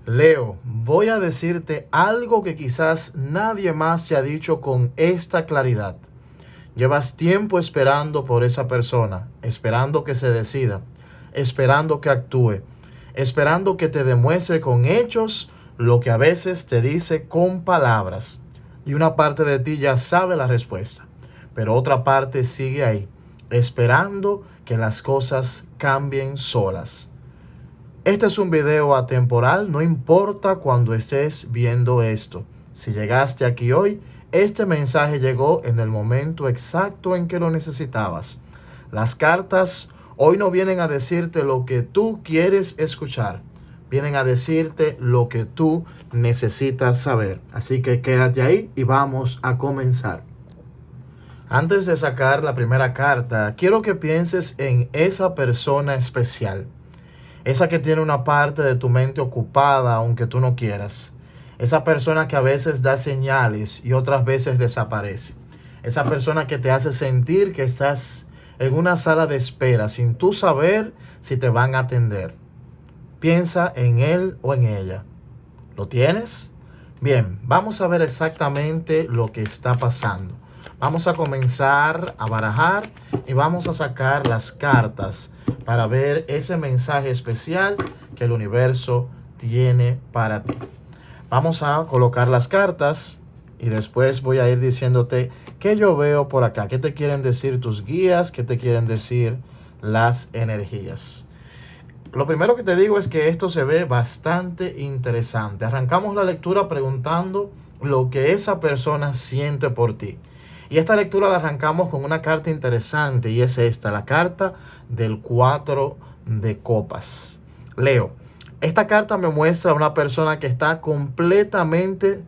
Leo, voy a decirte algo que quizás nadie más te ha dicho con esta claridad. Llevas tiempo esperando por esa persona, esperando que se decida, esperando que actúe, esperando que te demuestre con hechos lo que a veces te dice con palabras. Y una parte de ti ya sabe la respuesta, pero otra parte sigue ahí, esperando que las cosas cambien solas. Este es un video atemporal, no importa cuando estés viendo esto. Si llegaste aquí hoy, este mensaje llegó en el momento exacto en que lo necesitabas. Las cartas hoy no vienen a decirte lo que tú quieres escuchar, vienen a decirte lo que tú necesitas saber. Así que quédate ahí y vamos a comenzar. Antes de sacar la primera carta, quiero que pienses en esa persona especial. Esa que tiene una parte de tu mente ocupada aunque tú no quieras. Esa persona que a veces da señales y otras veces desaparece. Esa persona que te hace sentir que estás en una sala de espera sin tú saber si te van a atender. Piensa en él o en ella. ¿Lo tienes? Bien, vamos a ver exactamente lo que está pasando. Vamos a comenzar a barajar y vamos a sacar las cartas para ver ese mensaje especial que el universo tiene para ti. Vamos a colocar las cartas y después voy a ir diciéndote qué yo veo por acá, qué te quieren decir tus guías, qué te quieren decir las energías. Lo primero que te digo es que esto se ve bastante interesante. Arrancamos la lectura preguntando lo que esa persona siente por ti. Y esta lectura la arrancamos con una carta interesante y es esta, la carta del 4 de copas. Leo, esta carta me muestra a una persona que está completamente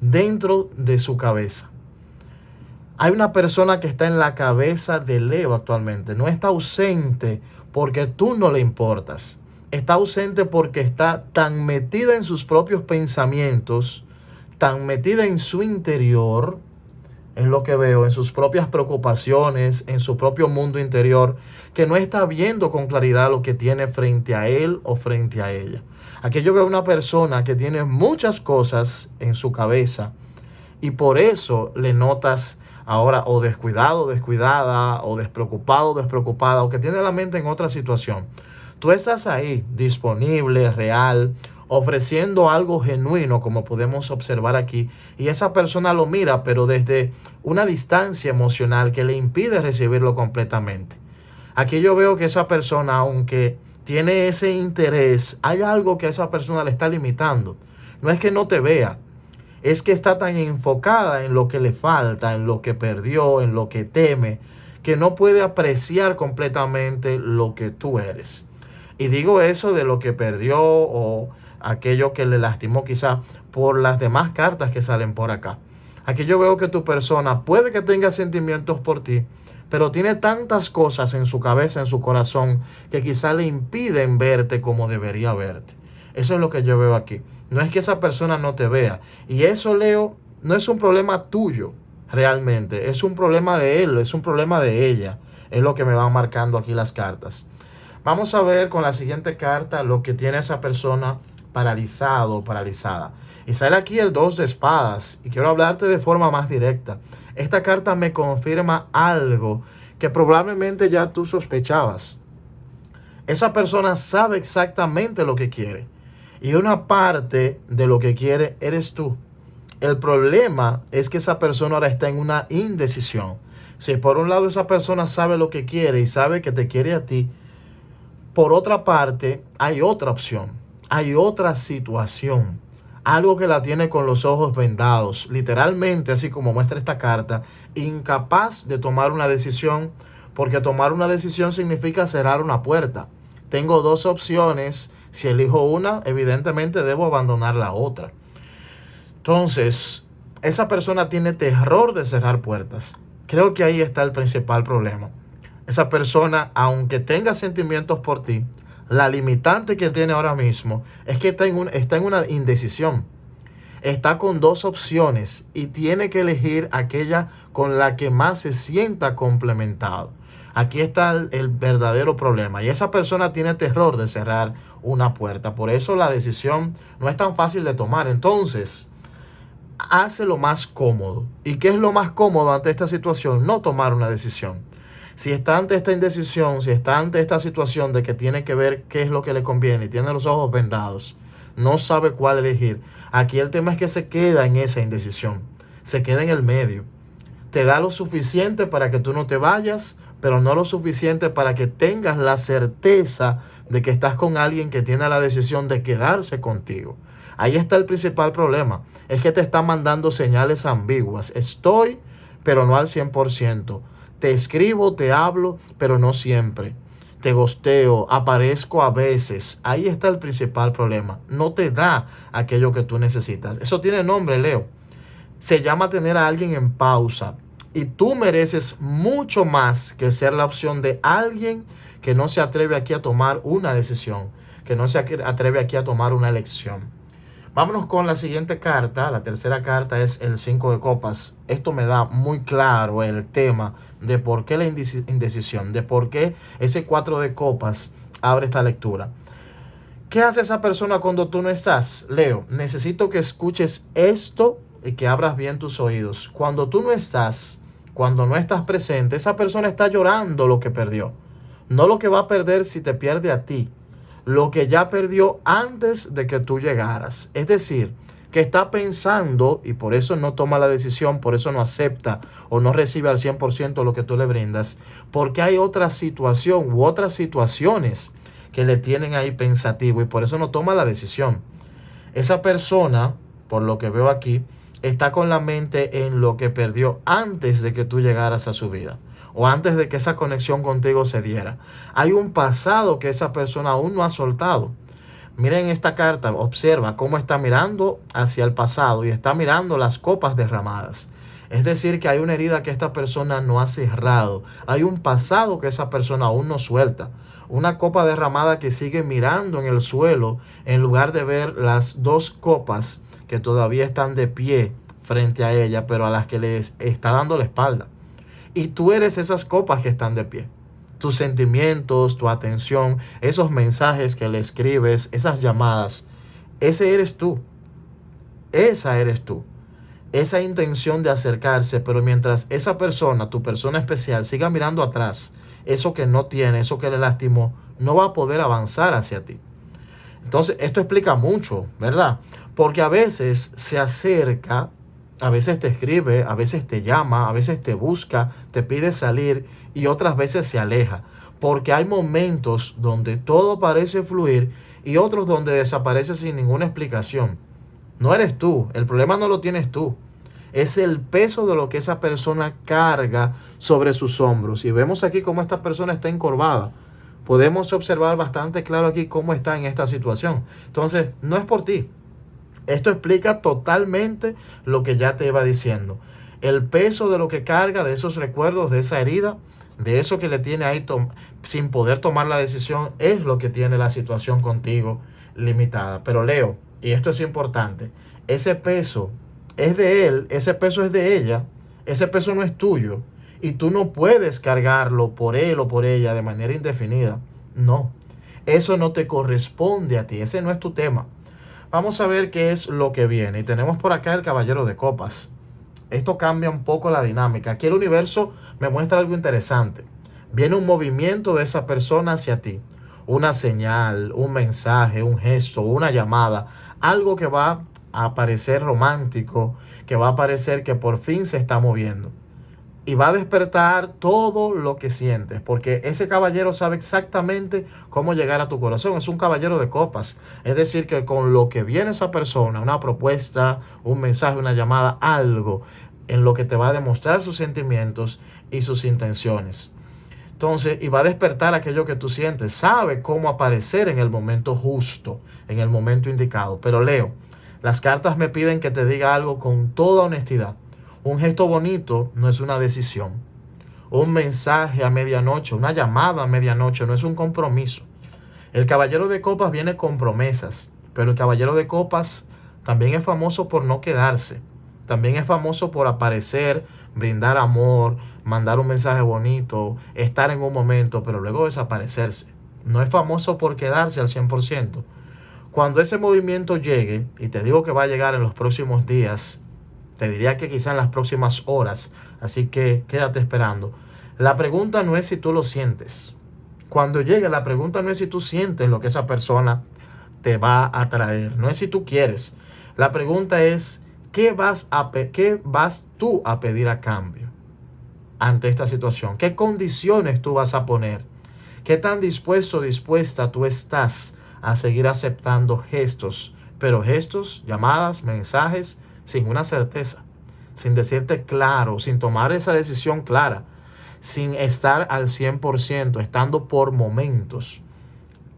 dentro de su cabeza. Hay una persona que está en la cabeza de Leo actualmente. No está ausente porque tú no le importas. Está ausente porque está tan metida en sus propios pensamientos, tan metida en su interior, es lo que veo, en sus propias preocupaciones, en su propio mundo interior, que no está viendo con claridad lo que tiene frente a él o frente a ella. Aquí yo veo una persona que tiene muchas cosas en su cabeza y por eso le notas ahora o descuidado, descuidada, o despreocupado, despreocupada, o que tiene la mente en otra situación. Tú estás ahí, disponible, real, ofreciendo algo genuino, como podemos observar aquí, y esa persona lo mira, pero desde una distancia emocional que le impide recibirlo completamente. Aquí yo veo que esa persona, aunque tiene ese interés, hay algo que a esa persona le está limitando. No es que no te vea, es que está tan enfocada en lo que le falta, en lo que perdió, en lo que teme, que no puede apreciar completamente lo que tú eres. Y digo eso de lo que perdió o aquello que le lastimó quizá por las demás cartas que salen por acá. Aquí yo veo que tu persona puede que tenga sentimientos por ti, pero tiene tantas cosas en su cabeza, en su corazón, que quizá le impiden verte como debería verte. Eso es lo que yo veo aquí. No es que esa persona no te vea. Y eso, Leo, no es un problema tuyo realmente. Es un problema de él, es un problema de ella. Es lo que me van marcando aquí las cartas. Vamos a ver con la siguiente carta lo que tiene esa persona paralizado o paralizada. Y sale aquí el 2 de espadas. Y quiero hablarte de forma más directa. Esta carta me confirma algo que probablemente ya tú sospechabas. Esa persona sabe exactamente lo que quiere. Y una parte de lo que quiere eres tú. El problema es que esa persona ahora está en una indecisión. Si por un lado esa persona sabe lo que quiere y sabe que te quiere a ti, por otra parte hay otra opción, hay otra situación. Algo que la tiene con los ojos vendados, literalmente, así como muestra esta carta, incapaz de tomar una decisión, porque tomar una decisión significa cerrar una puerta. Tengo dos opciones, si elijo una, evidentemente debo abandonar la otra. Entonces, esa persona tiene terror de cerrar puertas. Creo que ahí está el principal problema. Esa persona, aunque tenga sentimientos por ti, la limitante que tiene ahora mismo es que está en una indecisión. Está con dos opciones y tiene que elegir aquella con la que más se sienta complementado. Aquí está el verdadero problema. Y esa persona tiene terror de cerrar una puerta. Por eso la decisión no es tan fácil de tomar. Entonces, hace lo más cómodo. ¿Y qué es lo más cómodo ante esta situación? No tomar una decisión. Si está ante esta indecisión, si está ante esta situación de que tiene que ver qué es lo que le conviene y tiene los ojos vendados, no sabe cuál elegir, aquí el tema es que se queda en esa indecisión, se queda en el medio. Te da lo suficiente para que tú no te vayas, pero no lo suficiente para que tengas la certeza de que estás con alguien que tiene la decisión de quedarse contigo. Ahí está el principal problema, es que te está mandando señales ambiguas. Estoy, pero no al 100%. Te escribo, te hablo, pero no siempre. Te gosteo, aparezco a veces. Ahí está el principal problema. No te da aquello que tú necesitas. Eso tiene nombre, Leo. Se llama tener a alguien en pausa. Y tú mereces mucho más que ser la opción de alguien que no se atreve aquí a tomar una decisión, que no se atreve aquí a tomar una elección. Vámonos con la siguiente carta. La tercera carta es el 5 de copas. Esto me da muy claro el tema de por qué la indecisión, de por qué ese 4 de copas abre esta lectura. ¿Qué hace esa persona cuando tú no estás? Leo, necesito que escuches esto y que abras bien tus oídos. Cuando tú no estás, cuando no estás presente, esa persona está llorando lo que perdió. No lo que va a perder si te pierde a ti, lo que ya perdió antes de que tú llegaras. Es decir, que está pensando y por eso no toma la decisión, por eso no acepta o no recibe al 100% lo que tú le brindas, porque hay otra situación u otras situaciones que le tienen ahí pensativo y por eso no toma la decisión. Esa persona, por lo que veo aquí, está con la mente en lo que perdió antes de que tú llegaras a su vida o antes de que esa conexión contigo se diera. Hay un pasado que esa persona aún no ha soltado. Miren esta carta, observa cómo está mirando hacia el pasado y está mirando las copas derramadas. Es decir, que hay una herida que esta persona no ha cerrado. Hay un pasado que esa persona aún no suelta. Una copa derramada que sigue mirando en el suelo en lugar de ver las dos copas que todavía están de pie frente a ella, pero a las que les está dando la espalda. Y tú eres esas copas que están de pie. Tus sentimientos, tu atención, esos mensajes que le escribes, esas llamadas, ese eres tú. Esa eres tú. Esa intención de acercarse, pero mientras esa persona, tu persona especial, siga mirando atrás, eso que no tiene, eso que le lastimó, no va a poder avanzar hacia ti. Entonces, esto explica mucho, ¿verdad? Porque a veces se acerca, a veces te escribe, a veces te llama, a veces te busca, te pide salir y otras veces se aleja. Porque hay momentos donde todo parece fluir y otros donde desaparece sin ninguna explicación. No eres tú, el problema no lo tienes tú. Es el peso de lo que esa persona carga sobre sus hombros. Y vemos aquí cómo esta persona está encorvada. Podemos observar bastante claro aquí cómo está en esta situación. Entonces, no es por ti. Esto explica totalmente lo que ya te iba diciendo. El peso de lo que carga, de esos recuerdos, de esa herida, de eso que le tiene ahí sin poder tomar la decisión, es lo que tiene la situación contigo limitada. Pero Leo, y esto es importante, ese peso es de él, ese peso es de ella, ese peso no es tuyo. Y tú no puedes cargarlo por él o por ella de manera indefinida. No, eso no te corresponde a ti, ese no es tu tema. Vamos a ver qué es lo que viene. Y tenemos por acá el caballero de copas. Esto cambia un poco la dinámica. Aquí el universo me muestra algo interesante. Viene un movimiento de esa persona hacia ti. Una señal, un mensaje, un gesto, una llamada. Algo que va a parecer romántico, que va a parecer que por fin se está moviendo. Y va a despertar todo lo que sientes, porque ese caballero sabe exactamente cómo llegar a tu corazón. Es un caballero de copas. Es decir, que con lo que viene esa persona, una propuesta, un mensaje, una llamada, algo en lo que te va a demostrar sus sentimientos y sus intenciones. Entonces, y va a despertar aquello que tú sientes. Sabe cómo aparecer en el momento justo, en el momento indicado. Pero Leo, las cartas me piden que te diga algo con toda honestidad. Un gesto bonito no es una decisión. Un mensaje a medianoche, una llamada a medianoche no es un compromiso. El caballero de copas viene con promesas, pero el caballero de copas también es famoso por no quedarse. También es famoso por aparecer, brindar amor, mandar un mensaje bonito, estar en un momento, pero luego desaparecerse. No es famoso por quedarse al 100%. Cuando ese movimiento llegue, y te digo que va a llegar en los próximos días, te diría que quizá en las próximas horas, así que quédate esperando. La pregunta no es si tú lo sientes. Cuando llegue, la pregunta no es si tú sientes lo que esa persona te va a traer, no es si tú quieres. La pregunta es, ¿qué vas tú a pedir a cambio ante esta situación? ¿Qué condiciones tú vas a poner? ¿Qué tan dispuesto o dispuesta tú estás a seguir aceptando gestos? Pero gestos, llamadas, mensajes, sin una certeza, sin decirte claro, sin tomar esa decisión clara, sin estar al 100%, estando por momentos.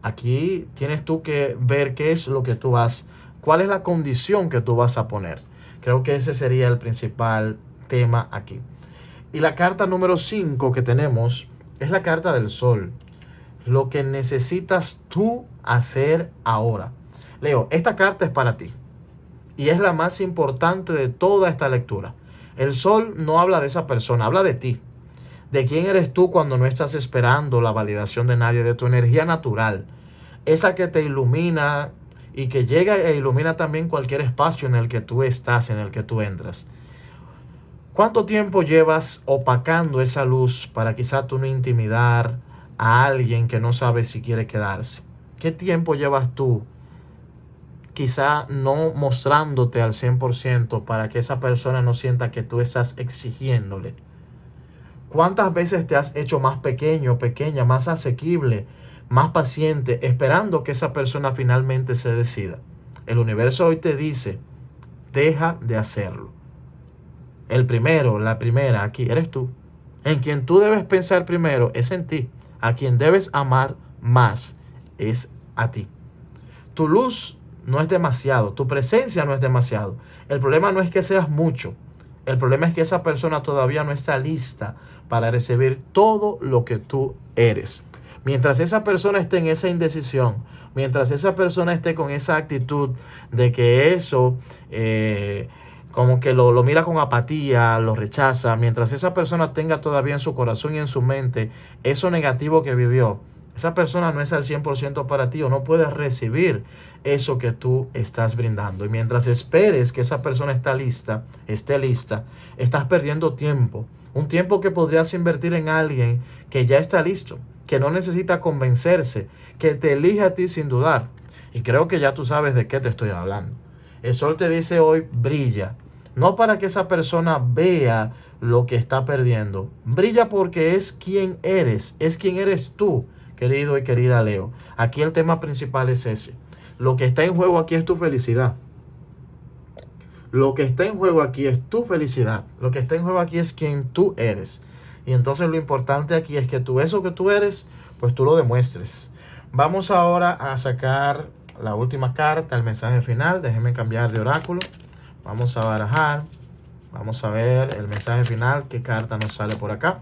Aquí tienes tú que ver qué es lo que tú vas, cuál es la condición que tú vas a poner. Creo que ese sería el principal tema aquí. Y la carta número 5 que tenemos es la carta del sol. Lo que necesitas tú hacer ahora. Leo, esta carta es para ti. Y es la más importante de toda esta lectura. El sol no habla de esa persona, habla de ti. ¿De quién eres tú cuando no estás esperando la validación de nadie? De tu energía natural, esa que te ilumina y que llega e ilumina también cualquier espacio en el que tú estás, en el que tú entras. ¿Cuánto tiempo llevas opacando esa luz para quizá tú no intimidar a alguien que no sabe si quiere quedarse? ¿Qué tiempo llevas tú quizá no mostrándote al 100% para que esa persona no sienta que tú estás exigiéndole? ¿Cuántas veces te has hecho más pequeño, pequeña, más asequible, más paciente, esperando que esa persona finalmente se decida? El universo hoy te dice, deja de hacerlo. El primero, la primera, aquí eres tú. En quien tú debes pensar primero es en ti. A quien debes amar más es a ti. Tu luz no es demasiado, tu presencia no es demasiado. El problema no es que seas mucho. El problema es que esa persona todavía no está lista para recibir todo lo que tú eres. Mientras esa persona esté en esa indecisión, mientras esa persona esté con esa actitud de que eso, como que lo mira con apatía, lo rechaza, mientras esa persona tenga todavía en su corazón y en su mente eso negativo que vivió, esa persona no es al 100% para ti o no puede recibir eso que tú estás brindando. Y mientras esperes que esa persona esté lista, estás perdiendo tiempo. Un tiempo que podrías invertir en alguien que ya está listo, que no necesita convencerse, que te elige a ti sin dudar. Y creo que ya tú sabes de qué te estoy hablando. El sol te dice hoy, brilla. No para que esa persona vea lo que está perdiendo. Brilla porque es quien eres tú, querido y querida Leo. Aquí el tema principal es ese. Lo que está en juego aquí es tu felicidad. Lo que está en juego aquí es tu felicidad. Lo que está en juego aquí es quien tú eres. Y entonces lo importante aquí es que tú, eso que tú eres, pues tú lo demuestres. Vamos ahora a sacar la última carta, el mensaje final. Déjenme cambiar de oráculo. Vamos a barajar. Vamos a ver el mensaje final. ¿Qué carta nos sale por acá?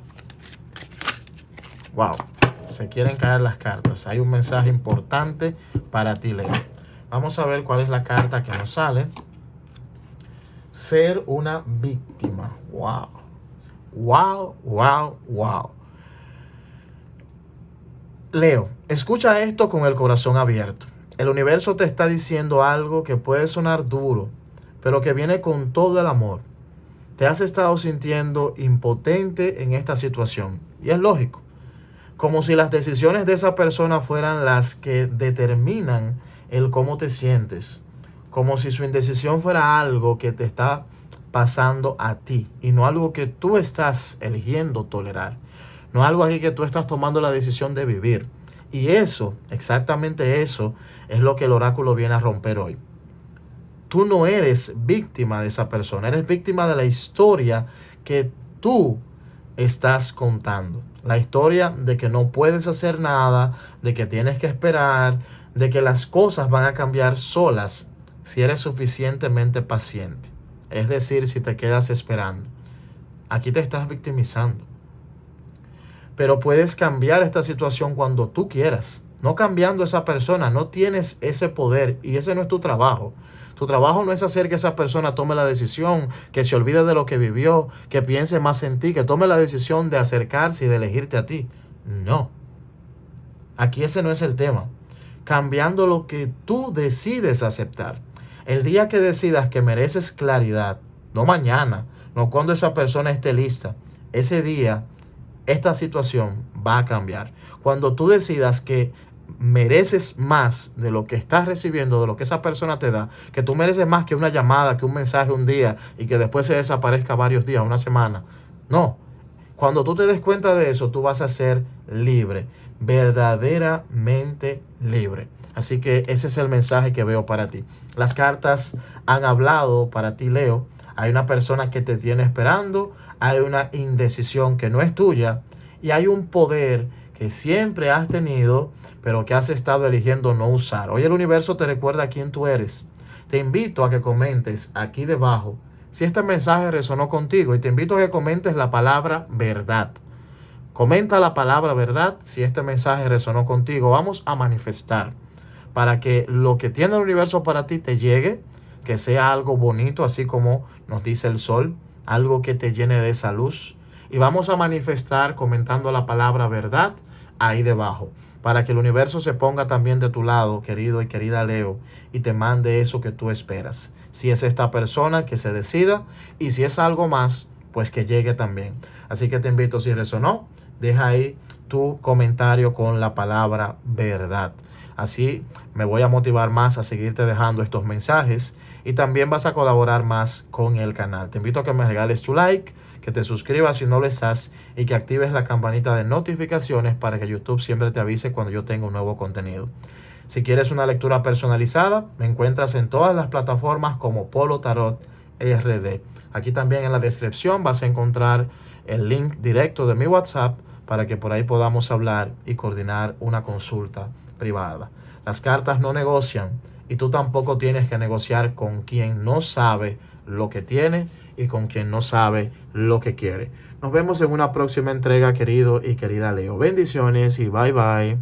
Wow. Se quieren caer las cartas. Hay un mensaje importante para ti, Leo. Vamos a ver cuál es la carta que nos sale. Ser una víctima. Wow. Wow, wow, wow. Leo, escucha esto con el corazón abierto. El universo te está diciendo algo que puede sonar duro, pero que viene con todo el amor. Te has estado sintiendo impotente en esta situación. Y es lógico. Como si las decisiones de esa persona fueran las que determinan el cómo te sientes. Como si su indecisión fuera algo que te está pasando a ti y no algo que tú estás eligiendo tolerar. No algo aquí que tú estás tomando la decisión de vivir. Y eso, exactamente eso, es lo que el oráculo viene a romper hoy. Tú no eres víctima de esa persona, eres víctima de la historia que tú estás contando. La historia de que no puedes hacer nada, de que tienes que esperar, de que las cosas van a cambiar solas si eres suficientemente paciente. Es decir, si te quedas esperando. Aquí te estás victimizando. Pero puedes cambiar esta situación cuando tú quieras. no cambiando a esa persona. No tienes ese poder y ese no es tu trabajo. Tu trabajo no es hacer que esa persona tome la decisión, que se olvide de lo que vivió, que piense más en ti, que tome la decisión de acercarse y de elegirte a ti. No, aquí ese no es el tema. Cambiando lo que tú decides aceptar. El día que decidas que mereces claridad, no mañana, no cuando esa persona esté lista, ese día esta situación va a cambiar. Cuando tú decidas que mereces más de lo que estás recibiendo, de lo que esa persona te da, que tú mereces más que una llamada, que un mensaje un día y que después se desaparezca varios días, una semana. No, cuando tú te des cuenta de eso, tú vas a ser libre, verdaderamente libre. Así que ese es el mensaje que veo para ti. Las cartas han hablado para ti, Leo. Hay una persona que te tiene esperando, hay una indecisión que no es tuya y hay un poder que siempre has tenido, pero que has estado eligiendo no usar. Hoy el universo te recuerda quién tú eres. Te invito a que comentes aquí debajo si este mensaje resonó contigo y te invito a que comentes la palabra verdad. Comenta la palabra verdad si este mensaje resonó contigo. Vamos a manifestar para que lo que tiene el universo para ti te llegue, que sea algo bonito, así como nos dice el sol, algo que te llene de esa luz. Y vamos a manifestar comentando la palabra verdad ahí debajo, para que el universo se ponga también de tu lado, querido y querida Leo, y te mande eso que tú esperas. Si es esta persona, que se decida, y si es algo más, pues que llegue también. Así que te invito, si resonó, deja ahí tu comentario con la palabra verdad. Así me voy a motivar más a seguirte dejando estos mensajes y también vas a colaborar más con el canal. Te invito a que me regales tu like, que te suscribas si no lo estás y que actives la campanita de notificaciones para que YouTube siempre te avise cuando yo tenga un nuevo contenido. Si quieres una lectura personalizada, me encuentras en todas las plataformas como Polo Tarot RD. Aquí también en la descripción vas a encontrar el link directo de mi WhatsApp para que por ahí podamos hablar y coordinar una consulta privada. Las cartas no negocian y tú tampoco tienes que negociar con quien no sabe lo que tiene y con quien no sabe lo que quiere. Nos vemos en una próxima entrega, querido y querida Leo. Bendiciones y bye bye.